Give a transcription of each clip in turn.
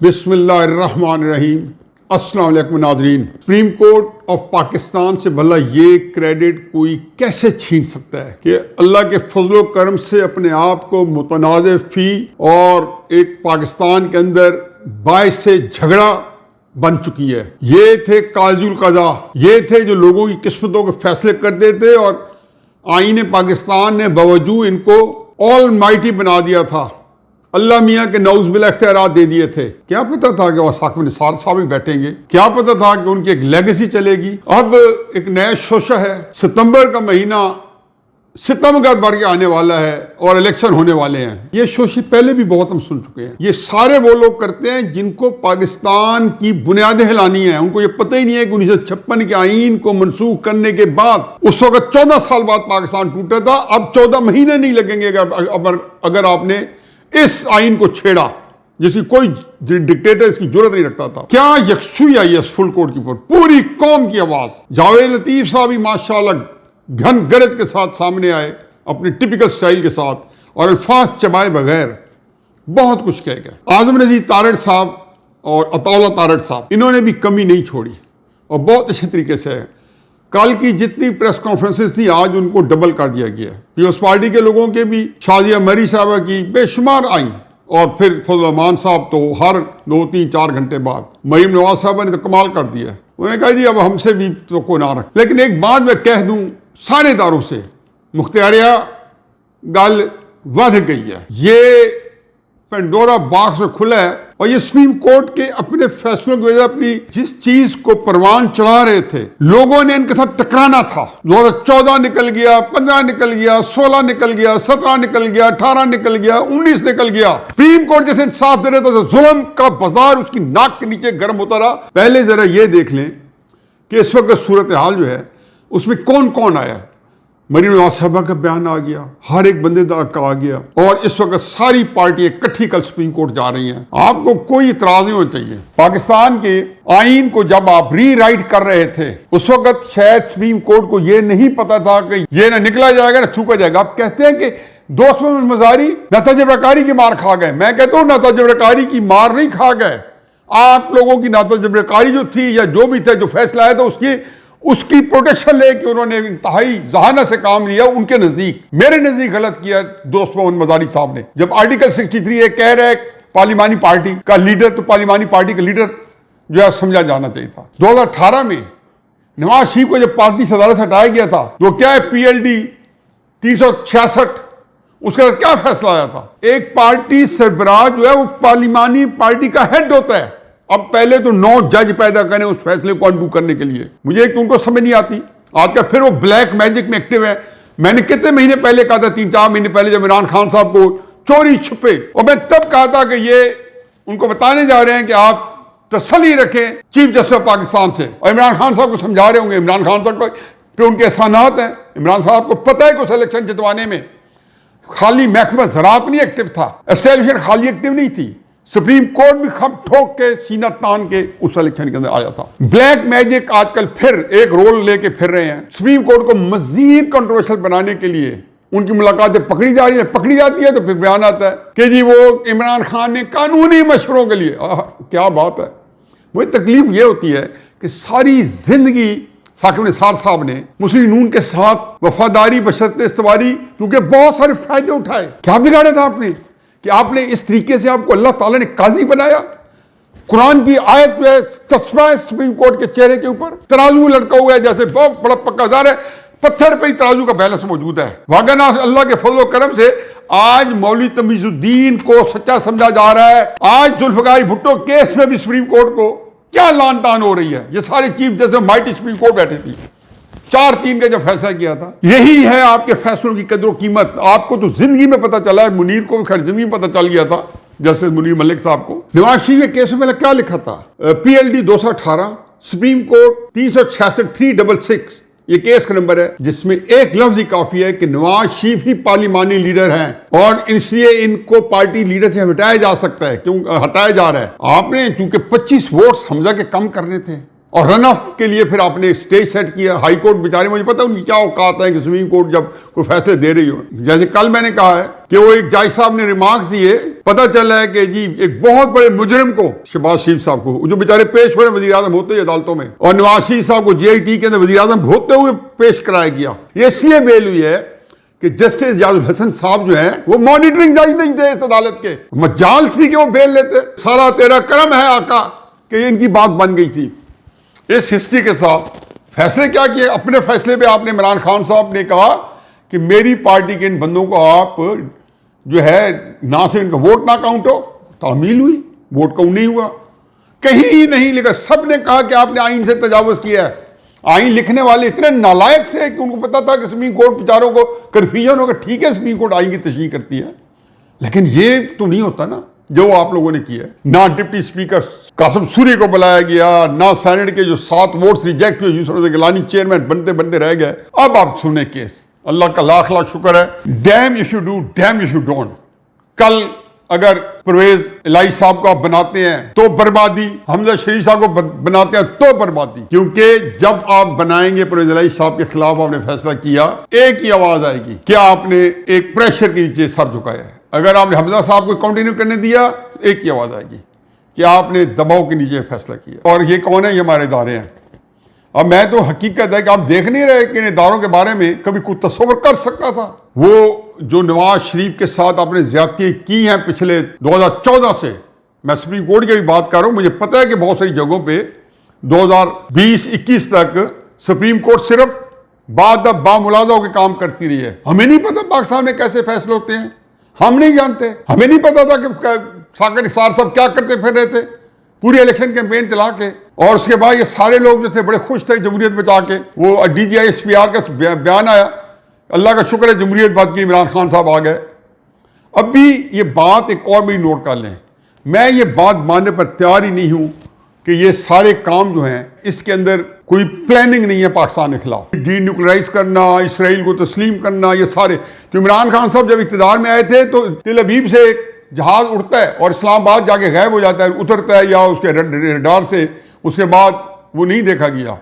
بسم اللہ الرحمن الرحیم۔ السلام علیکم ناظرین۔ سپریم کورٹ آف پاکستان سے بھلا یہ کریڈٹ کوئی کیسے چھین سکتا ہے کہ اللہ کے فضل و کرم سے اپنے آپ کو متنازع فی اور ایک پاکستان کے اندر باعث جھگڑا بن چکی ہے۔ یہ تھے قاضی القضا، یہ تھے جو لوگوں کی قسمتوں کے فیصلے کرتے تھے، اور آئین پاکستان نے باوجود ان کو آل مائٹی بنا دیا تھا، اللہ میاں کے نعوذ باللہ اختیارات دے دیے تھے۔ کیا پتا تھا کہ وہ ساکم نثار صاحب ہی بیٹھیں گے؟ کیا پتا تھا کہ ان کی ایک لیگیسی چلے گی؟ اب ایک نیا شوشہ ہے، ستمبر کا مہینہ ستم کا بھر کے آنے والا ہے اور الیکشن ہونے والے ہیں۔ یہ شوشے پہلے بھی بہت ہم سن چکے ہیں۔ یہ سارے وہ لوگ کرتے ہیں جن کو پاکستان کی بنیادیں ہلانی ہیں۔ ان کو یہ پتہ ہی نہیں ہے کہ 1956 کے آئین کو منسوخ کرنے کے بعد اس وقت 14 سال بعد پاکستان ٹوٹا تھا، اب 14 مہینے نہیں لگیں گے اگر آپ نے اس آئین کو چھیڑا، جس کی کوئی ڈکٹیٹر اس کی جرت نہیں رکھتا تھا۔ کیا یکسوئی آئی ہے فل کورٹ کی پر پوری قوم کی آواز۔ جاوید لطیف صاحب بھی ماشاءاللہ گھن گرج کے ساتھ سامنے آئے اپنی ٹپیکل سٹائل کے ساتھ، اور الفاظ چبائے بغیر بہت کچھ کہہ گئے۔ اعظم نذیر تارڑ صاحب اور عطا اللہ تارڑ صاحب، انہوں نے بھی کمی نہیں چھوڑی اور بہت اچھے طریقے سے ہے۔ کل کی جتنی پریس کانفرنسز تھی آج ان کو ڈبل کر دیا گیا ہے۔ پیپلز پارٹی کے لوگوں کے بھی، شازیہ مری صاحبہ کی بے شمار آئیں، اور پھر فضل الرحمان صاحب تو ہر 2-3-4 گھنٹے بعد۔ مریم نواز صاحبہ نے تو کمال کر دیا ہے، انہوں نے کہا جی اب ہم سے بھی تو کوئی نہ رکھ۔ لیکن ایک بات میں کہہ دوں سارے اداروں سے، مختاریہ گل ودھ گئی ہے، یہ پینڈورا باکس کھلا ہے، اور یہ سپریم کورٹ کے اپنے فیصلوں کی وجہ اپنی جس چیز کو پروان چڑھا رہے تھے، لوگوں نے ان کے ساتھ ٹکرانا تھا۔ 2014 نکل گیا، 15 نکل گیا، 16 نکل گیا، 17 نکل گیا، 18 نکل گیا، 19 نکل گیا۔ سپریم کورٹ جیسے انصاف دے رہا تھا، ظلم کا بازار اس کی ناک کے نیچے گرم ہوتا رہا۔ پہلے ذرا یہ دیکھ لیں کہ اس وقت صورتحال جو ہے اس میں کون کون آیا۔ مریم نواز صاحبہ کا بیان آ گیا، ہر ایک بندے کا آ گیا، اور اس وقت ساری پارٹی اکٹھی کل سپریم کورٹ جا رہی ہیں۔ آپ کو کوئی اعتراض نہیں ہونا چاہیے۔ پاکستان کے آئین کو جب آپ ری رائٹ کر رہے تھے، اس وقت شاید سپریم کورٹ کو یہ نہیں پتا تھا کہ یہ نہ نکلا جائے گا نہ تھوکا جائے گا۔ آپ کہتے ہیں کہ دوست محمد مزاری نتا جبرکاری کی مار کھا گئے۔ میں کہتا ہوں نتا جبرکاری کی مار نہیں کھا گئے، آپ لوگوں کی نتا جبرکاری جو تھی یا جو بھی تھا، جو فیصلہ آیا تھا اس کی پروٹیکشن لے کے انہوں نے انتہائی ذہانت سے کام لیا۔ ان کے نزدیک، میرے نزدیک غلط کیا دوست محمد مزاری صاحب نے، جب آرٹیکل 63 یہ کہہ رہے پارلیمانی پارٹی کا لیڈر، تو پارلیمانی پارٹی کا لیڈر جو ہے سمجھا جانا چاہیے تھا۔ 2018 میں نواز شریف کو جب پارٹی صدارت سے ہٹایا گیا تھا، تو کیا ہے PLD 366، اس کا کیا فیصلہ آیا تھا؟ ایک پارٹی سربراہ جو ہے وہ پارلیمانی پارٹی کا ہیڈ ہوتا ہے۔ اب پہلے تو 9 جج پیدا کریں اس فیصلے کو انڈو کرنے کے لیے، مجھے ایک تو ان کو سمجھ نہیں آتی۔ آج کا پھر وہ بلیک میجک میں ایکٹیو ہے۔ میں نے کتنے مہینے پہلے کہا تھا، 3-4 مہینے پہلے، جب عمران خان صاحب کو چوری چھپے، اور میں تب کہا تھا کہ یہ ان کو بتانے جا رہے ہیں کہ آپ تسلی رکھیں چیف جسٹس آف پاکستان سے، اور عمران خان صاحب کو سمجھا رہے ہوں گے۔ عمران خان صاحب کو پہ ان کے احسانات ہیں۔ عمران صاحب کو پتہ ہے کہ اس الیکشن جتوانے میں خالی محکمہ زراعت نہیں ایکٹیو تھا، اسٹیبلشمنٹ خالی ایکٹیو نہیں تھی، سپریم کورٹ بھی خم ٹھوک کے سینہ تان کے اس الیکشن کے اندر آیا تھا۔ بلیک میجک آج کل پھر ایک رول لے کے پھر رہے ہیں۔ سپریم کورٹ کو مزید کنٹروورشل بنانے کے لیے ان کی ملاقاتیں پکڑی جا رہی ہیں، پکڑی جاتی ہے تو پھر بیان آتا ہے کہ جی وہ عمران خان نے قانونی مشوروں کے لیے، کیا بات ہے۔ مجھے تکلیف یہ ہوتی ہے کہ ساری زندگی ثاقب نثار صاحب نے مسلم نون کے ساتھ وفاداری بشرط استواری، کیونکہ بہت سارے فائدے اٹھائے۔ کیا بگاڑا تھا آپ نے کہ آپ نے اس طریقے سے آپ کو اللہ تعالیٰ نے قاضی بنایا؟ قرآن کی آیت جو ہے چشمہ ہے سپریم کورٹ کے چہرے کے اوپر، ترازو لٹکا ہوا ہے، جیسے بہت بڑا پکا زار ہے، پتھر پہ ہی ترازو کا بیلنس موجود ہے۔ واگنا اللہ کے فضل و کرم سے آج مولوی تمیز الدین کو سچا سمجھا جا رہا ہے۔ آج ذوالفقار بھٹو کیس میں بھی سپریم کورٹ کو کیا لان تان ہو رہی ہے۔ یہ سارے چیف جیسے مائٹی سپریم کورٹ بیٹھے تھی، 4-3 کا جب فیصلہ کیا تھا۔ یہی ہے آپ کے فیصلوں کی قدر و قیمت۔ آپ کو تو زندگی میں پتہ چلا ہے، منیر کو خیر زندگی میں پتہ چل گیا تھا، جیسے منیر ملک صاحب کو۔ نواز شریف کے کیس میں کیا لکھا تھا؟ PLD 218، سپریم کورٹ 366 یہ کیس کا نمبر ہے، جس میں ایک لفظ ہی کافی ہے کہ نواز شریف ہی پارلیمانی لیڈر ہیں، اور اس لیے ان کو پارٹی لیڈر سے ہٹایا جا سکتا ہے، کیوں ہٹایا جا رہا ہے؟ آپ نے چونکہ 25 ووٹس حمزہ کے کم کرنے تھے، اور رن آف کے لیے پھر آپ نے اسٹیج سیٹ کیا. ہائی کورٹ بیچارے, مجھے پتا ان کی کیا اوقات ہے کہ سپریم کورٹ جب کوئی فیصلے دے رہی ہو. جیسے کل میں نے کہا ہے کہ وہ ایک جج صاحب نے ریمارکس دیے, پتا چلا ہے کہ جی ایک بہت بڑے مجرم کو, شہباز شریف صاحب کو, جو بیچارے پیش ہو رہے وزیر اعظم ہوتے ہوئے عدالتوں میں, اور نواز شریف صاحب کو GIT کے اندر وزیر اعظم ہوتے ہوئے پیش کرایا گیا. یہ اس لیے بیل ہوئی ہے کہ جسٹس یاد الحسن صاحب جو ہیں وہ مانیٹرنگ جج نہیں تھے اس عدالت کے, مجال تھی کہ وہ بیل لیتے. سارا تیرا کرم ہے آقا کہ ان کی بات بن گئی تھی. اس ہسٹری کے ساتھ فیصلے کیا کیے؟ اپنے فیصلے پہ آپ نے, عمران خان صاحب نے کہا کہ میری پارٹی کے ان بندوں کو آپ جو ہے نہ سے ان کا ووٹ نہ کاؤنٹ ہو. تعمیل ہوئی, ووٹ کاؤنٹ نہیں ہوا, کہیں نہیں لکھا. سب نے کہا کہ آپ نے آئین سے تجاوز کیا ہے. آئین لکھنے والے اتنے نالائق تھے کہ ان کو پتا تھا کہ سپریم کورٹ بیچاروں کو کنفیوژن ہوگا. ٹھیک ہے سپریم کورٹ آئین کی تشریح کرتی ہے, لیکن یہ تو نہیں ہوتا نا جو آپ لوگوں نے کیا ہے. نہ ڈپٹی اسپیکر قاسم سوری کو بلایا گیا, نہ سینٹ کے جو 7 ووٹس ریجیکٹ ہوئے, یوسف رضا گیلانی چیئرمین بنتے بنتے رہ گئے. اب آپ سنیں کیس. اللہ کا لاکھ لاکھ شکر ہے. Damn if you do, damn if you don't. کل اگر پرویز الہی صاحب کو آپ بناتے ہیں تو بربادی, حمزہ شریف صاحب کو بناتے ہیں تو بربادی. کیونکہ جب آپ بنائیں گے پرویز الہی صاحب کے خلاف, آپ نے فیصلہ کیا, ایک ہی آواز آئے گی, کیا آپ نے ایک پریشر کے نیچے سر جھکایا ہے. اگر آپ نے حمزہ صاحب کو کنٹینیو کرنے دیا, ایک ہی آواز آئے گی کہ آپ نے دباؤ کے نیچے فیصلہ کیا. اور یہ کون ہے؟ یہ ہمارے ادارے ہیں. اب میں تو حقیقت ہے کہ آپ دیکھ نہیں رہے کہ ان اداروں کے بارے میں کبھی کوئی تصور کر سکتا تھا. وہ جو نواز شریف کے ساتھ آپ نے زیادتی کی ہیں پچھلے 2014 سے, میں سپریم کورٹ کی بھی بات کر رہا ہوں, مجھے پتہ ہے کہ بہت ساری جگہوں پہ 2020-21 تک سپریم کورٹ صرف باملازہ ہو کے کام کرتی رہی ہے. ہمیں نہیں پتا پاکستان میں کیسے فیصلے ہوتے ہیں, ہم نہیں جانتے. ہمیں نہیں پتا تھا کہ ثاقب نثار صاحب کیا کرتے پھر رہے تھے پوری الیکشن کیمپین چلا کے. اور اس کے بعد یہ سارے لوگ جو تھے بڑے خوش تھے جمہوریت بچا کے. وہ DGI SPR کا بیان آیا, اللہ کا شکر ہے جمہوریت بات کی, عمران خان صاحب آ گئے. اب بھی یہ بات ایک اور بھی نوٹ کر لیں, میں یہ بات ماننے پر تیار ہی نہیں ہوں کہ یہ سارے کام جو ہیں اس کے اندر کوئی پلاننگ نہیں ہے پاکستان کے خلاف. ڈی نیوکلرائز کرنا, اسرائیل کو تسلیم کرنا, یہ سارے. کہ عمران خان صاحب جب اقتدار میں آئے تھے تو تل ابیب سے ایک جہاز اڑتا ہے اور اسلام آباد جا کے غائب ہو جاتا ہے, اترتا ہے یا اس کے ریڈار سے, اس کے بعد وہ نہیں دیکھا گیا.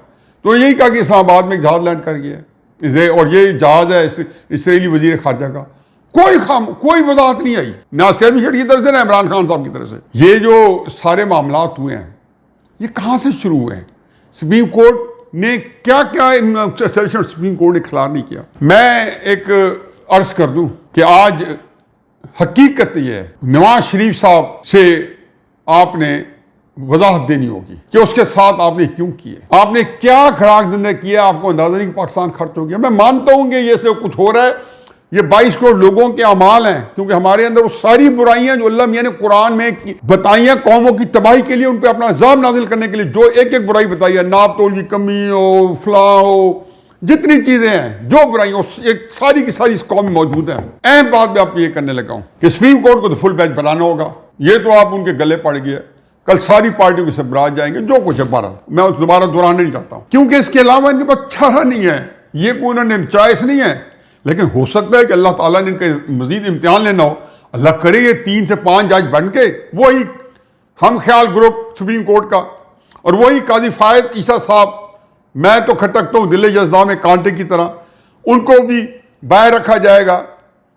تو یہی کہا کہ اسلام آباد میں ایک جہاز لینڈ کر گیا ہے, اور یہ جہاز ہے اسرائیلی وزیر خارجہ کا. کوئی وضاحت نہیں آئی, نہ اسٹیبلشمنٹ کی طرف سے نہ عمران خان صاحب کی طرف سے. یہ جو سارے معاملات ہوئے ہیں یہ کہاں سے شروع ہوئے ہیں؟ سپریم کورٹ نے کیا سپریم کورٹ نے اختیار نہیں کیا. میں ایک عرض کر دوں کہ آج حقیقت یہ ہے, نواز شریف صاحب سے آپ نے وضاحت دینی ہوگی کہ اس کے ساتھ آپ نے کیوں کیے, آپ نے کیا کھڑاک دندے کیا. آپ کو اندازہ نہیں کہ پاکستان خرچ ہو گیا. میں مانتا ہوں کہ یہ سے کچھ ہو رہا ہے, یہ 22 کروڑ لوگوں کے اعمال ہیں, کیونکہ ہمارے اندر وہ ساری برائیاں جو اللہ میاں نے قرآن میں بتائی ہیں قوموں کی تباہی کے لیے, ان پہ اپنا عذاب نازل کرنے کے لیے, جو ایک ایک برائی بتائی ہے, ناپ تول کی کمی ہو, فلاں ہو, جتنی چیزیں ہیں جو برائیاں ایک ساری کی ساری اس قوم میں موجود ہیں. اہم بات میں آپ کو یہ کرنے لگا ہوں کہ سپریم کورٹ کو تو فل بینچ بنانا ہوگا. یہ تو آپ ان کے گلے پڑ گئے. کل ساری پارٹیوں کے سربراہ جائیں گے, جو کچھ ہے بارہ, میں اس دوبارہ دہرانا نہیں چاہتا ہوں, کیونکہ اس کے علاوہ ان کے پاس چارہ نہیں ہے. یہ کوئی انہوں نے چوائس نہیں ہے. لیکن ہو سکتا ہے کہ اللہ تعالیٰ نے ان کا مزید امتحان لینا ہو. اللہ کرے یہ 3 سے 5 جج بن کے وہی ہم خیال گروپ سپریم کورٹ کا, اور وہی قاضی فائز عیسیٰ صاحب, میں تو کھٹکتا ہوں دل جزدہ میں کانٹے کی طرح, ان کو بھی باہر رکھا جائے گا.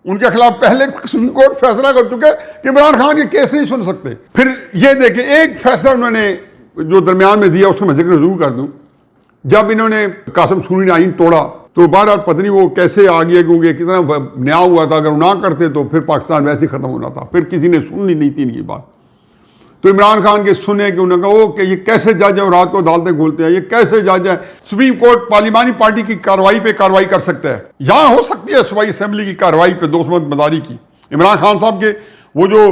ان کے خلاف پہلے سپریم کورٹ فیصلہ کر چکے کہ عمران خان کے کیس نہیں سن سکتے. پھر یہ دیکھیں ایک فیصلہ انہوں نے جو درمیان میں دیا, اس کو میں ذکر ضرور کر دوں. جب انہوں نے قاسم سوری نے آئین توڑا تو بہرحال پتہ نہیں وہ کیسے آ گیا, کیونکہ کتنا نیا ہوا تھا, اگر وہ نہ کرتے تو پھر پاکستان ویسے ہی ختم ہونا تھا. پھر کسی نے سننی نہیں تھی ان کی بات. تو عمران خان کے سنے کہ انہوں نے کہا کہ یہ کیسے جج ہیں اور رات کو عدالتیں کھولتے ہیں, یہ کیسے جج ہیں. سپریم کورٹ پارلیمانی پارٹی کی کارروائی پہ کارروائی کر سکتا ہے. یہاں ہو سکتی ہے صوبائی اسمبلی کی کارروائی پہ دوست مداری کی. عمران خان صاحب کے وہ جو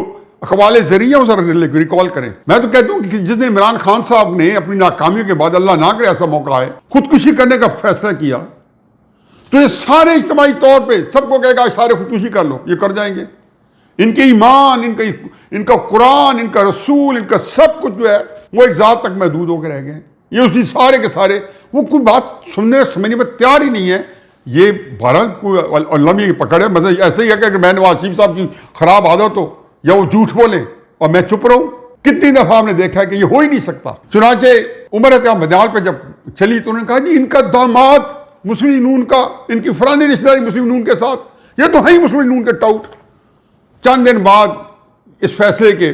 اقوال ذریعہ ہوں ذرا ریکال کریں. میں تو کہتا ہوں کہ جس دن عمران خان صاحب نے اپنی ناکامیوں کے بعد, اللہ نہ کرے ایسا موقع آئے, خودکشی کرنے کا فیصلہ کیا, تو یہ سارے اجتماعی طور پہ سب کو کہے گا سارے خودکشی کر لو, یہ کر جائیں گے. ان کے ایمان, ان کا قرآن, ان کا رسول, ان کا سب کچھ جو ہے وہ ایک ذات تک محدود ہو کے رہ گئے. یہ اسی سارے کے سارے وہ کوئی بات سمجھنے میں تیار ہی نہیں ہے. یہ بہرحال کوئی لمبی کی پکڑ ہے. مطلب ایسے ہی ہے کہ میں نواز شریف صاحب کی خراب عادت ہو یا وہ جھوٹ بولیں اور میں چپ رہوں. کتنی دفعہ ہم نے دیکھا ہے کہ یہ ہو ہی نہیں سکتا. چنانچہ عمر احتیاط میدان پہ جب چلی تو انہوں نے کہا جی ان کا داماد مسلم نون کا، ان کی فلانی رشتہ داری مسلم نون کے ساتھ، یہ تو ہے ہی مسلم نون کے ٹاؤٹ۔ چند دن بعد اس فیصلے کے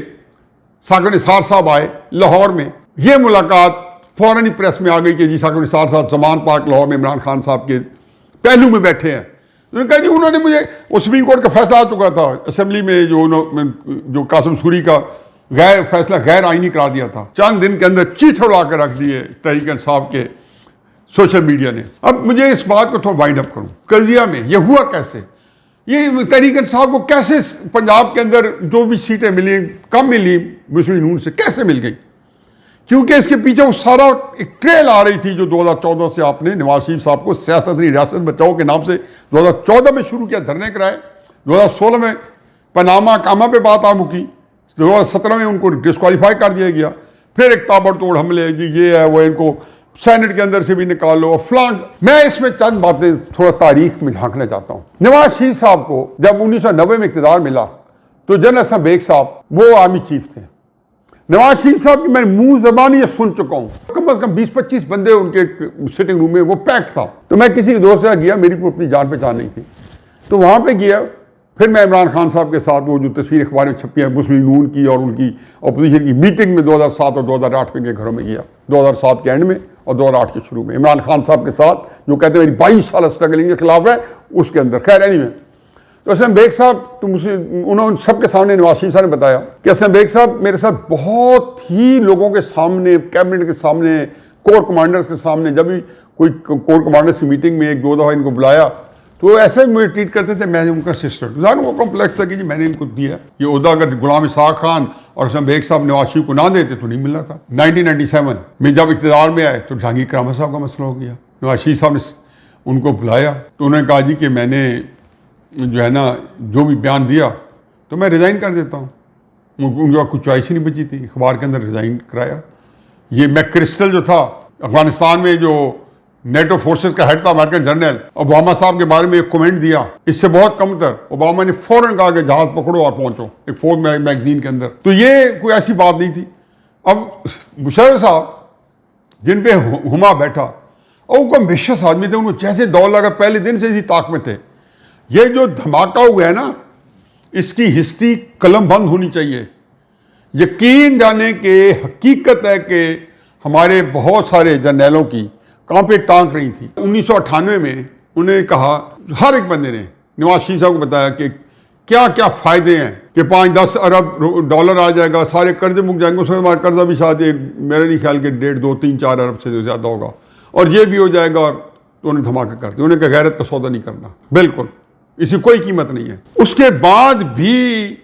ثاقب نثار صاحب آئے لاہور میں، یہ ملاقات فوراً ہی پریس میں آ گئی کہ جی ثاقب نثار صاحب زمان پارک لاہور میں عمران خان صاحب کے پہلو میں بیٹھے ہیں۔ انہوں نے کہا جی انہوں نے مجھے، وہ سپریم کورٹ کا فیصلہ آ چکا تھا اسمبلی میں، جو قاسم سوری کا فیصلہ غیر آئینی قرار دیا تھا، چند دن کے اندر چیتھڑ اڑا کے رکھ دیے تحریک انصاف کے سوشل میڈیا نے۔ اب مجھے اس بات کو تھوڑا وائنڈ اپ کروں، قضیہ میں یہ ہوا کیسے، یہ تحریک انصاف کو کیسے پنجاب کے اندر جو بھی سیٹیں ملی، کم ملی مسلم نون سے، کیسے مل گئی؟ کیونکہ اس کے پیچھے وہ سارا ایک ٹریل آ رہی تھی جو 2014 سے آپ نے نواز شریف صاحب کو سیاست ریاست بچاؤ کے نام سے 2014 میں شروع کیا، دھرنے کرائے، 2016 میں پاناما کاما پہ بات آ مکی، 2017 میں ان کو ڈسکوالیفائی کر دیا گیا، پھر ایک تابڑ توڑ حملے، جی یہ ہے وہ، ان کو سینٹ کے اندر سے بھی نکال لو، فلان۔ میں اس میں چند باتیں تھوڑا تاریخ میں جھانکنا چاہتا ہوں۔ نواز شریف صاحب کو جب 1990 میں اقتدار ملا تو جنرل حسن بیگ صاحب وہ آرمی چیف تھے۔ نواز شریف صاحب کی میں منہ زبانی یہ سن چکا ہوں، کم از کم 20-25 بندے ان کے سٹنگ روم میں، وہ پیک تھا۔ تو میں کسی دوست سے گیا، میری کوئی اپنی جان پہچان نہیں تھی، تو وہاں پہ گیا، پھر میں عمران خان صاحب کے ساتھ وہ جو تصویر اخبار میں چھپی ہے مسلم نون کی اور ان کی اپوزیشن کی میٹنگ میں 2007 اور 2008 میں گھروں میں گیا، 2007 کے اینڈ میں اور 2008 کے شروع میں عمران خان صاحب کے ساتھ، جو کہتے ہیں میری 22 سال اسٹرگل ان کے خلاف ہے، اس کے اندر خیر اینی میں۔ تو اسلم بیگ صاحب تو انہوں نے سب کے سامنے نواز شریف صاحب نے بتایا کہ اسلم بیگ صاحب میرے ساتھ بہت ہی لوگوں کے سامنے، کیبنٹ کے سامنے، کور کمانڈرز کے سامنے، جب بھی کوئی کور کمانڈرز کی میٹنگ میں 1-2 دفعہ ان کو بلایا تو ایسے ہی مجھے ٹریٹ کرتے تھے میں ان کا سسٹر۔ ظاہر وہ کمپلیکس تھا کہ جی میں نے ان کو دیا یہ عہدہ، اگر غلام اسحاق خان اور اسلم بیگ صاحب نواز شریف کو نہ دیتے تو نہیں ملنا تھا۔ 1997 میں جب اقتدار میں آئے تو جہانگیر کرامت صاحب کا مسئلہ ہو گیا، نواز شریف صاحب نے ان کو بلایا تو انہوں نے کہا جی کہ میں نے جو ہے نا جو بھی بیان دیا تو میں ریزائن کر دیتا ہوں، ان کے کوئی چوائس ہی نہیں بچی تھی، اخبار کے اندر ریزائن کرایا۔ یہ میک کرسٹل جو تھا افغانستان میں جو نیٹو فورسز کا ہیڈ تھا، امریکن جنرل، اوباما صاحب کے بارے میں ایک کمنٹ دیا، اس سے بہت کم تر، اوباما نے فوراً کہا کہ جہاز پکڑو اور پہنچو، ایک فورتھ میگزین کے اندر۔ تو یہ کوئی ایسی بات نہیں تھی۔ اب مشرف صاحب جن پہ ہما بیٹھا، اور ان کو امبیشس آدمی تھے، ان کو جیسے دور لگا پہلے دن سے اسی طاق میں تھے۔ یہ جو دھماکہ ہوا ہے نا، اس کی ہسٹری قلم بند ہونی چاہیے۔ یقین جانے کہ حقیقت ہے کہ ہمارے بہت سارے جرنیلوں کی کہاں پہ ٹانک رہی تھی۔ 1998 میں انہوں نے کہا، ہر ایک بندے نے نواز شریف صاحب کو بتایا کہ کیا کیا فائدے ہیں، کہ 5-10 ارب ڈالر آ جائے گا، سارے قرضے مک جائیں گے، اس میں ہمارا قرضہ بھی شاید میرے نہیں خیال کہ 1.5-2-3-4 ارب سے زیادہ ہوگا، اور یہ بھی ہو جائے گا، اور تو انہیں دھماکہ کر دیا۔ انہوں نے کہا غیرت کا سودا نہیں کرنا، بالکل اس کی کوئی قیمت نہیں ہے۔ اس کے بعد بھی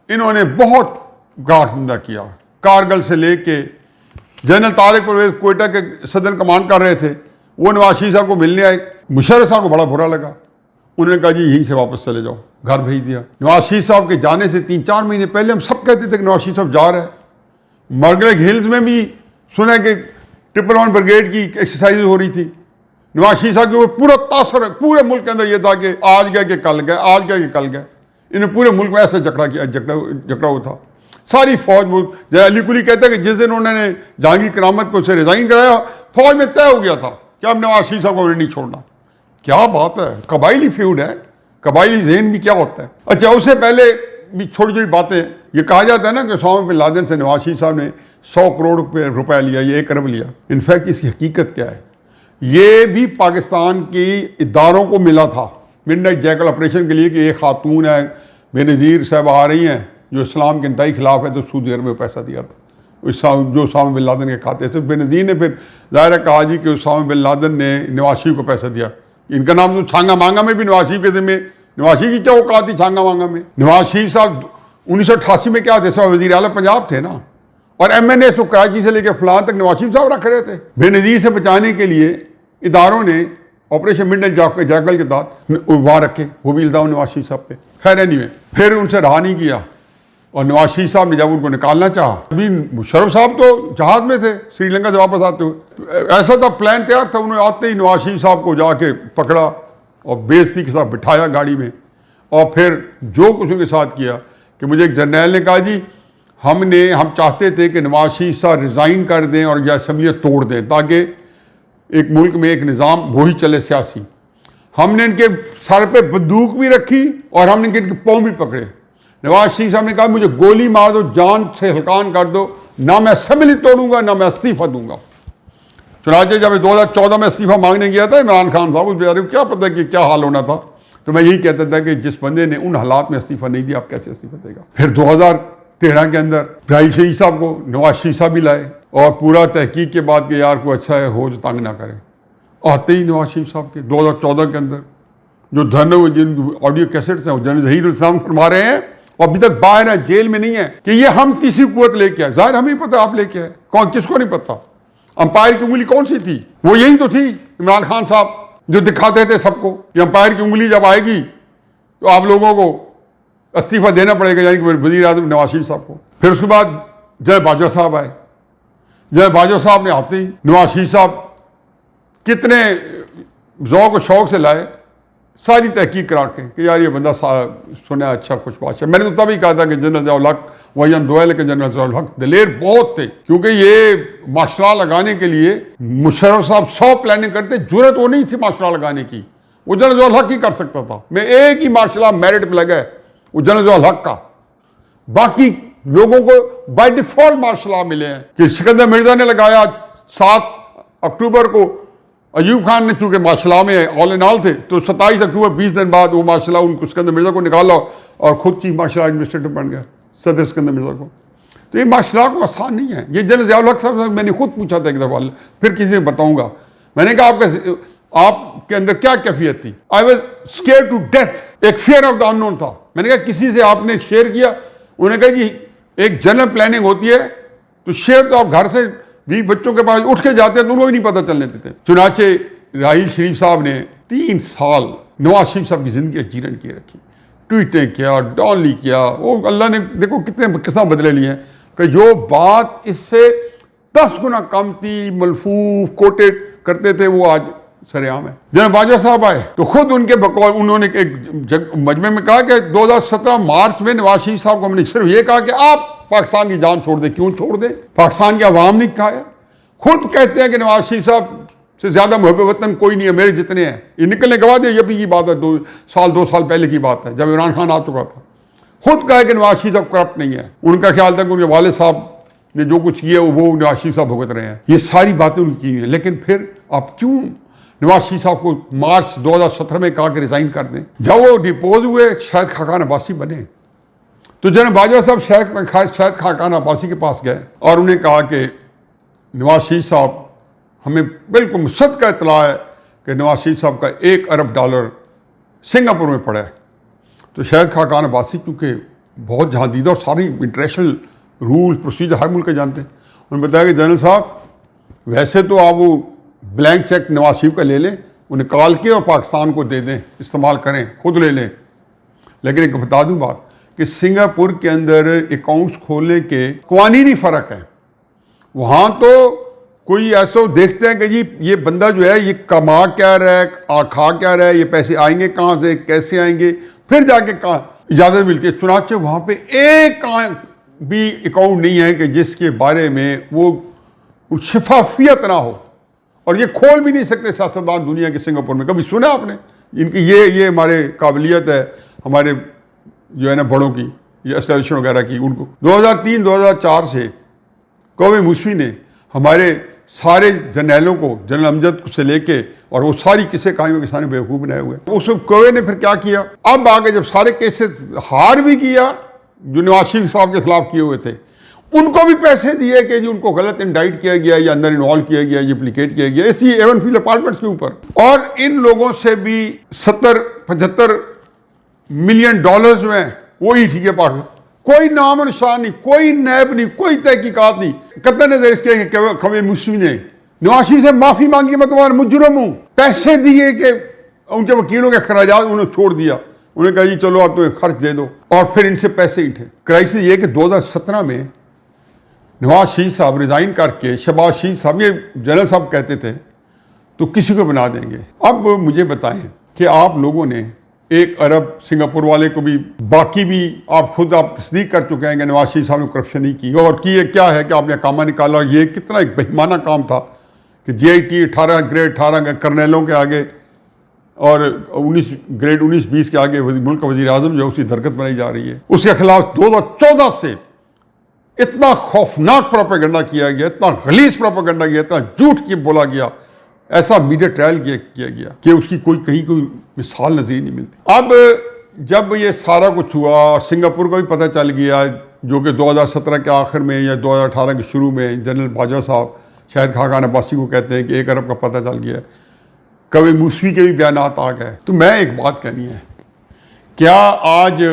انہوں نے بہت گاٹندہ کیا، کارگل سے لے کے جنرل طارق پرویز کوئٹہ کے صدر کمان کر رہے تھے، وہ نواز شریف صاحب کو ملنے آئے، مشرف صاحب کو بڑا برا لگا، انہوں نے کہا جی یہیں سے واپس چلے جاؤ، گھر بھیج دیا۔ نواز شریف صاحب کے جانے سے 3-4 مہینے پہلے ہم سب کہتے تھے کہ نواز شریف صاحب جا رہے ہیں۔ مرگلک ہلز میں بھی سنا کہ 111 بریگیڈ کی ایکسرسائز ہو رہی تھی، نواز شریف صاحب کے وہ پورا تاثر پورے ملک کے اندر یہ تھا کہ آج گئے کہ کل گئے، آج گئے کہ کل گئے۔ انہیں پورے ملک میں ایسا جکڑا ہوا تھا، ساری فوج جیسے علی کلی کہتے ہیں کہ جس دن انہوں نے جہانگیر کرامت کو سے ریزائن کرایا، فوج میں طے ہو گیا تھا کہ اب نواز شریف صاحب کو نہیں چھوڑنا۔ کیا بات ہے، قبائلی فیوڈ ہے، قبائلی ذہن بھی کیا ہوتا ہے۔ اچھا، اس سے پہلے بھی چھوٹی چھوٹی باتیں، یہ کہا جاتا ہے نا کہ اسامہ بن لادن سے نواز شریف صاحب نے 100 کروڑ روپے لیا، یہ 1 ارب لیا۔ انفیکٹ اس کی حقیقت کیا ہے، یہ بھی پاکستان کی اداروں کو ملا تھا مڈ نائٹ جیکل آپریشن کے لیے، کہ ایک خاتون ہے بے نظیر صاحب آ رہی ہیں جو اسلام کے انتہائی خلاف ہے، تو سعودی عرب میں پیسہ دیا تھا جو اسامہ بن لادن کے کھاتے سے۔ بے نظیر نے پھر ظاہر ہے کہا جی کہ اسامہ بن لادن نے نواز شریف کو پیسہ دیا، ان کا نام تو چھانگا مانگا میں بھی نواز شریف کے ذمے، نواز شریف کی کیا اوقات تھی چھانگا مانگا میں۔ نواز شریف صاحب 1988 میں کیا تھے، صاحب وزیر اعلیٰ پنجاب تھے نا، اور ایم این اے تو کراچی سے لے کے فلان تک نواز شریف صاحب رکھ رہے تھے۔ بے نظیر سے بچانے کے لیے اداروں نے آپریشن مڈ نائٹ جیکل کے تحت وہاں رکھے، وہ بھی الزام نواز شریف صاحب پہ۔ خیر اینیوے، پھر ان سے رہا نہیں کیا، اور نواز شریف صاحب نے جب ان کو نکالنا چاہا، ابھی مشرف صاحب تو جہاز میں تھے سری لنکا سے واپس آتے ہوئے، ایسا تھا پلان تیار تھا، انہوں نے آتے ہی نواز شریف صاحب کو جا کے پکڑا اور بے عزتی کے ساتھ بٹھایا گاڑی میں، اور پھر جو کچھ ان کے ساتھ کیا کہ مجھے ایک جرنیل نے کہا جی ہم چاہتے تھے کہ نواز شریف صاحب ریزائن کر دیں اور یہ اسمبلیاں توڑ دیں تاکہ ایک ملک میں ایک نظام وہی چلے سیاسی. ہم نے ان کے سر پہ بندوق بھی رکھی اور ہم نے ان کے پاؤں بھی پکڑے. نواز شریف صاحب نے کہا مجھے گولی مار دو, جان سے ہلکان کر دو, نہ میں اسمبلی توڑوں گا نہ میں استعفیٰ دوں گا. چنانچہ جب 2014 میں استعفیٰ مانگنے گیا تھا عمران خان صاحب, اس بیچارے کو کیا پتہ کہ کیا حال ہونا تھا, تو میں یہی کہتا تھا کہ جس بندے نے ان حالات میں استعفیٰ نہیں دیا آپ کیسے استعفیٰ دے گا. پھر 2013 کے اندر ابراہیم شریف صاحب کو نواز شریف صاحب بھی لائے اور پورا تحقیق کے بعد کہ یار کوئی اچھا ہے ہو جو تنگ نہ کرے. آتے ہی نواز شریف صاحب کے 2014 کے اندر جو دھرنے ہوئے جن آڈیو کیسٹس ہیں وہ جنرل ظہیر الاسلام فرما رہے ہیں اور ابھی تک باہر ہے, جیل میں نہیں ہے, کہ یہ ہم تیسری قوت لے کے آئے. ظاہر ہمیں پتہ آپ لے کے آئے, کون کس کو نہیں پتہ. امپائر کی انگلی کون سی تھی؟ وہ یہی تو تھی عمران خان صاحب جو دکھاتے تھے سب کو کہ امپائر کی انگلی جب آئے گی تو آپ لوگوں کو استعفیٰ دینا پڑے گا, یعنی کہ وزیر اعظم نواز شریف صاحب کو. پھر اس کے بعد جنرل باجوہ صاحب آئے. جنرل باجوہ صاحب نے آتے ہی نواز شریف صاحب کتنے ذوق و شوق سے لائے, ساری تحقیق کرا کے کہ یار یہ بندہ سنا اچھا خوش بات ہے. میں نے تو تبھی کہا تھا کہ جنرل ضیاء الحق وہی ہم دعا ہے, لیکن جنرل ضیاء الحق دلیر بہت تھے, کیونکہ یہ ماشاء اللہ لگانے کے لیے مشرف صاحب 100 پلاننگ کرتے, ضرورت وہ نہیں تھی ماشاء اللہ لگانے کی, وہ جنرل ضیاء الحق ہی کر سکتا تھا. میں ایک ہی ماشاء اللہ میرٹ پہ لگا ہے وہ جنرل ضیاء الحق کا, باقی لوگوں کو بائی ڈیفالٹ ماشاء اللہ ملے ہیں. کہ سکندر مرزا نے لگایا 7 اکتوبر کو, ایوب خان نے چونکہ ماشاء اللہ میں آل ان آل تھے تو 27 اکتوبر 20 دن بعد وہ ماشاء اللہ ان کو سکندر مرزا کو نکالا اور خود چیف ماشاء اللہ ایڈمنسٹریٹر بن گیا صدر سکندر مرزا کو. تو یہ ماشاء اللہ کو آسان نہیں ہے. یہ جنرل ضیاء الحق صاحب میں نے خود پوچھا تھا ایک دفعہ, پھر کسی نے بتاؤں گا, میں نے کہا آپ کے اندر کیا کیفیت تھی؟ I was scared to death, ایک فیئر آف دا اننون تھا. میں نے کہا کسی سے آپ نے شیئر کیا؟ انہوں نے کہا جی ایک جنرل پلاننگ ہوتی ہے تو شیئر تو آپ گھر سے بھی بچوں کے پاس اٹھ کے جاتے ہیں تو ان کو بھی نہیں پتہ چلنے دیتے. چنانچہ راحیل شریف صاحب نے 3 سال نواز شریف صاحب کی زندگی جیرن کی رکھی, ٹویٹیں کیا, ڈانلی کیا, وہ اللہ نے دیکھو کتنے قسم بدلے لیے ہیں کہ جو بات اس سے 10 گنا کم تھی, ملفوف کوٹیڈ کرتے تھے, وہ آج سر عام ہے. جناب باجوہ صاحب آئے تو خود ان کے بقول انہوں نے ایک مجمع میں کہا کہ 2017 مارچ میں نواز شریف صاحب کو ہم نے صرف یہ کہا کہ آپ پاکستان کی جان چھوڑ دیں. کیوں چھوڑ دیں؟ پاکستان کی عوام نے کہا ہے, خود کہتے ہیں کہ نواز شریف صاحب سے زیادہ محب وطن کوئی نہیں ہے میرے جتنے ہیں. یہ نکلنے کے بعد یہ بھی کی بات ہے, 2 سال پہلے کی بات ہے جب عمران خان آ چکا تھا. خود کہا کہ نواز شریف صاحب کرپٹ نہیں ہے. ان کا خیال تھا کہ ان کے والد صاحب نے جو کچھ کیا وہ نواز شریف صاحب بھگت رہے ہیں. یہ ساری باتیں ان کی ہیں. لیکن پھر آپ کیوں نواز شریف صاحب کو مارچ 2017 میں کہا کہ ریزائن کر دیں؟ جب وہ ڈپوز ہوئے شاہد خاقان عباسی بنے تو جناب باجوہ صاحب شاہد خاقان عباسی کے پاس گئے اور انہیں کہا کہ نواز شریف صاحب ہمیں بالکل مصدقہ اطلاع ہے کہ نواز شریف صاحب کا $1 ارب سنگاپور میں پڑا ہے. تو شاہد خاقان عباسی کیونکہ بہت جہاندیدہ اور ساری انٹرنیشنل رول پروسیجر ہر ملک کے جانتے ہیں, انہوں نے بتایا کہ جنرل صاحب ویسے تو آپ وہ بلینک چیک نواز شریف کا لے لیں, وہ نکال کے اور پاکستان کو دے دیں, استعمال کریں, خود لے لیں. لیکن ایک بتا دوں بات کہ سنگاپور کے اندر اکاؤنٹس کھولنے کے قوانینی فرق ہے. وہاں تو کوئی ایسا دیکھتے ہیں کہ جی یہ بندہ جو ہے یہ کما کیا رہا ہے, کھا کیا رہا ہے, یہ پیسے آئیں گے کہاں سے, کیسے آئیں گے, پھر جا کے کہاں اجازت ملتی ہے. چنانچہ وہاں پہ ایک بھی اکاؤنٹ نہیں ہے کہ جس کے بارے میں وہ شفافیت نہ ہو, اور یہ کھول بھی نہیں سکتے سیاستدان دنیا کے سنگاپور میں. کبھی سنا آپ نے ان کی یہ ہمارے قابلیت ہے ہمارے جو ہے نا بڑوں کی, یہ اسٹیبلشمنٹ وغیرہ کی. ان کو 2003-2004 سے کووے موسوی نے ہمارے سارے جرنیلوں کو, جنرل امجد سے لے کے, اور وہ ساری قصے کہانیوں کے سامنے بیوقوف بنائے ہوئے. اس وقت کووے نے پھر کیا کیا, اب آگے جب سارے کیسز ہار بھی کیا جو نواز شریف صاحب کے خلاف کیے ہوئے تھے, ان کو بھی پیسے دیے کہ جی ان کو غلط انڈائٹ کیا گیا یا اندر انوالو کیا گیا, یہ اپلیکیٹ کیا گیا اسی ایون فیلڈ اپارٹمنٹس کے اوپر. اور ان لوگوں سے بھی 70-75 ملین ڈالرز جو ہیں وہی ٹھیک ہے پاک, کوئی نام و نشان نہیں, کوئی نیب نہیں, کوئی تحقیقات نہیں. قطع نظر اس کے کہ کووے موسوی نے نواز شریف سے معافی مانگی, میں تمہارا مجرم ہوں, پیسے دیے کہ ان کے وکیلوں کے اخراجات انہوں نے چھوڑ دیا. انہوں نے کہا جی چلو آپ تو خرچ دے دو, اور پھر ان سے پیسے اٹھے. کرائسس یہ کہ 2017 میں نواز شریف صاحب ریزائن کر کے شہباز شریف صاحب, یہ جنرل صاحب کہتے تھے, تو کسی کو بنا دیں گے. اب مجھے بتائیں کہ آپ لوگوں نے ایک ارب سنگاپور والے کو بھی، باقی بھی آپ خود تصدیق کر چکے ہیں کہ نواز شریف صاحب نے کرپشن نہیں کی، اور کی کیا ہے کہ آپ نے کامہ نکالا. یہ کتنا ایک بہیمانہ کام تھا کہ جے آئی ٹی 18 کرنیلوں کے آگے اور 19 کے آگے ملک کا وزیر اعظم جو ہے اس کی درگت بنائی جا رہی ہے. اس کے خلاف 2014 سے اتنا خوفناک پروپیگنڈا کیا گیا، اتنا غلیظ پروپیگنڈا کیا، اتنا جھوٹ کی بولا گیا، ایسا میڈیا ٹرائل کیا گیا کہ اس کی کہیں کوئی مثال نظیر نہیں ملتی. اب جب یہ سارا کچھ ہوا اور سنگاپور کو بھی پتہ چل گیا، جو کہ 2017 کے آخر میں یا 2018 کے شروع میں جنرل باجوہ صاحب شاہد خاقان عباسی کو کہتے ہیں کہ 1 ارب کا پتہ چل گیا، کبھی موسوی کے بھی بیانات آ گئے. تو میں ایک بات کہنی ہے، کیا آج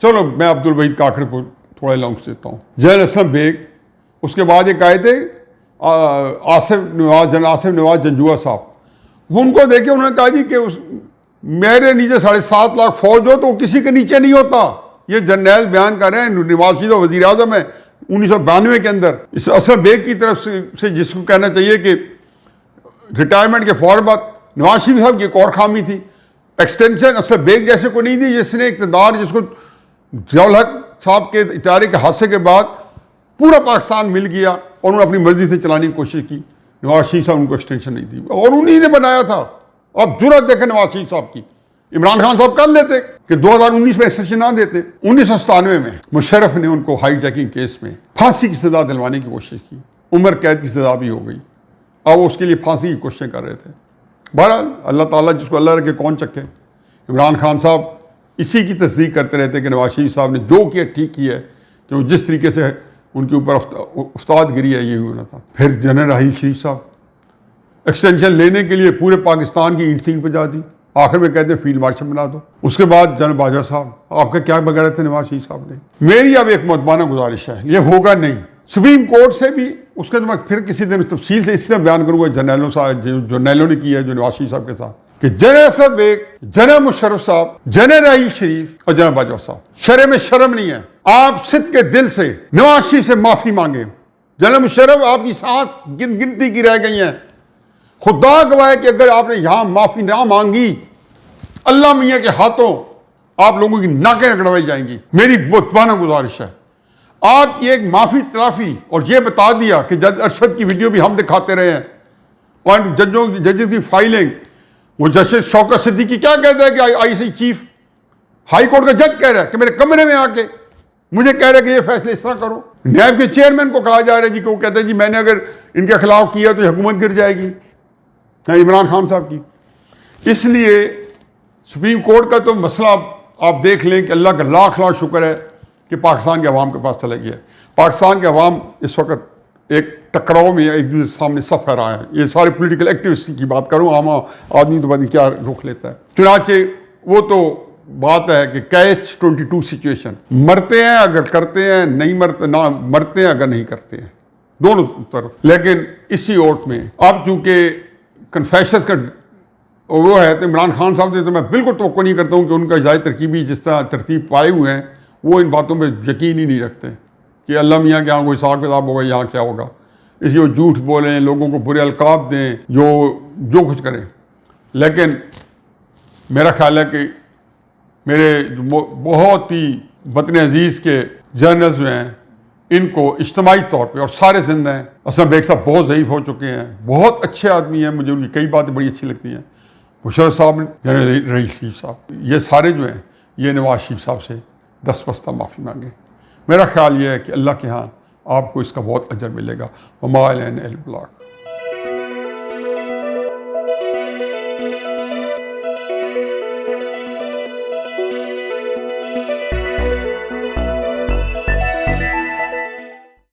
چلو میں عبدالوحید کاکڑ کو تھوڑا الاؤنس دیتا ہوں، جنرل اسلم بیگ، اس کے بعد ایک آئے تھے جنرل آصف نواز جنجوعہ صاحب، وہ ان کو دیکھے انہوں نے کہا جی کہ میرے نیچے 7.5 لاکھ فوج ہو تو وہ کسی کے نیچے نہیں ہوتا. یہ جرنیل بیان کر رہے ہیں، نواز شریف وزیر اعظم ہے 1992 کے اندر. اس اسلم بیگ کی طرف سے جس کو کہنا چاہیے کہ ریٹائرمنٹ کے فوراً بعد نواز شریف صاحب کی ایک اور خامی تھی، ایکسٹینشن اسلم بیگ جیسے کو نہیں دی، جس نے اقتدار، جس کو ضیاء الحق صاحب کے اطارے کے حادثے کے بعد پورا پاکستان مل گیا اور انہوں نے اپنی مرضی سے چلانے کی کوشش کی. نواز شریف صاحب ان کو ایکسٹینشن نہیں دی اور انہی نے بنایا تھا. اب جرأت دیکھیں نواز شریف صاحب کی. عمران خان صاحب کر لیتے کہ 2019 میں ایکسٹینشن نہ دیتے. 1997 میں مشرف نے ان کو ہائی جیکنگ کیس میں پھانسی کی سزا دلوانے کی کوشش کی، عمر قید کی سزا بھی ہو گئی، اب اس کے لیے پھانسی کی کوششیں کر رہے تھے. بہرحال اللہ تعالیٰ جس کو اللہ رکھے کون چکے. عمران خان صاحب اسی کی تصدیق کرتے رہتے کہ نواز شریف صاحب نے جو کیا ٹھیک کیا ہے، کہ وہ جس طریقے سے ان کے اوپر افتاد گری ہے یہ ہونا تھا. پھر جنرل راحیل شریف صاحب ایکسٹینشن لینے کے لیے پورے پاکستان کی اینٹ سینٹ پہ جا دی، آخر میں کہتے ہیں فیلڈ مارشل بنا دو. اس کے بعد جنرل باجوہ صاحب، آپ کا کیا بگاڑے تھے نواز شریف صاحب نے. میری اب ایک مؤدبانہ گزارش ہے، یہ ہوگا نہیں. سپریم کورٹ سے بھی اس کے میں پھر کسی دن تفصیل سے اس طرح بیان کروں گا جرنیلوں نے کیا ہے جو نواز شریف صاحب کے ساتھ، کہ جنرل اسلم بیگ، جنرل مشرف صاحب، جنرل راحیل شریف اور جنرل باجوہ صاحب، شرع میں شرم نہیں ہے. آپ صدق کے دل سے نواز شریف سے معافی مانگیں. جنرل مشرف آپ کی سانس گنتی کی رہ گئی ہیں، خدا گواہ ہے کہ اگر آپ نے یہاں معافی نہ مانگی اللہ میاں کے ہاتھوں آپ لوگوں کی ناکیں رگڑوائی جائیں گی. میری مؤدبانہ گزارش ہے آپ کی ایک معافی تلافی، اور یہ بتا دیا کہ جج ارشد کی ویڈیو بھی ہم دکھاتے رہے ہیں اور ججز کی فائلنگ. وہ جسٹس شوکت صدیقی کیا کہتا ہے کہ آئی سی چیف ہائی کورٹ کا جج کہہ رہا ہے کہ میرے کمرے میں آ کے مجھے کہہ رہا ہے کہ یہ فیصلے اس طرح کرو. نیب کے چیئرمین کو کہا جا رہا ہے جی کہ وہ کہتے ہیں جی میں نے اگر ان کے خلاف کیا تو حکومت گر جائے گی، عمران خان صاحب کی. اس لیے سپریم کورٹ کا تو مسئلہ آپ دیکھ لیں کہ اللہ کا لاکھ لاکھ شکر ہے کہ پاکستان کے عوام کے پاس چلا گیا ہے. پاکستان کے عوام اس وقت ایک ٹکراؤ میں ایک دوسرے سامنے صف پھیرا ہے. یہ سارے پولیٹیکل ایکٹیوسٹ کی بات کروں، عام آدمی تو پتہ نہیں کیا رخ لیتا ہے. چنانچہ وہ تو بات ہے کہ کیچ 22 سچویشن، مرتے ہیں اگر کرتے ہیں، نہیں مرتے نہ مرتے ہیں اگر نہیں کرتے ہیں، دونوں طرف. لیکن اسی اوٹ میں اب چونکہ کنفیشنز کا وہ ہے تو عمران خان صاحب سے تو میں بالکل توقع نہیں کرتا ہوں کہ ان کا ذاتی ترکیبی جس طرح ترتیب پائے ہوئے ہیں وہ ان باتوں پہ یقین ہی نہیں رکھتے کہ اللہ میاں کے یہاں کوئی حساب کتاب ہوگا، یہاں کیا ہوگا. اس لیے وہ جھوٹ بولیں، لوگوں کو برے القاب دیں، جو کچھ کریں. لیکن میرا خیال ہے کہ میرے بہت ہی وطن عزیز کے جرنلز جو ہیں ان کو اجتماعی طور پہ اور سارے زندہ ہیں. اسلم بیگ صاحب بہت ضعیف ہو چکے ہیں، بہت اچھے آدمی ہیں، مجھے ان کی کئی باتیں بڑی اچھی لگتی ہیں. مشرف صاحب، جنرل راحیل شریف صاحب، یہ سارے جو ہیں یہ نواز شریف صاحب سے دستبستہ معافی مانگیں. میرا خیال یہ ہے کہ اللہ کے ہاں آپ کو اس کا بہت اجر ملے گا. وما علینا الا البلاغ.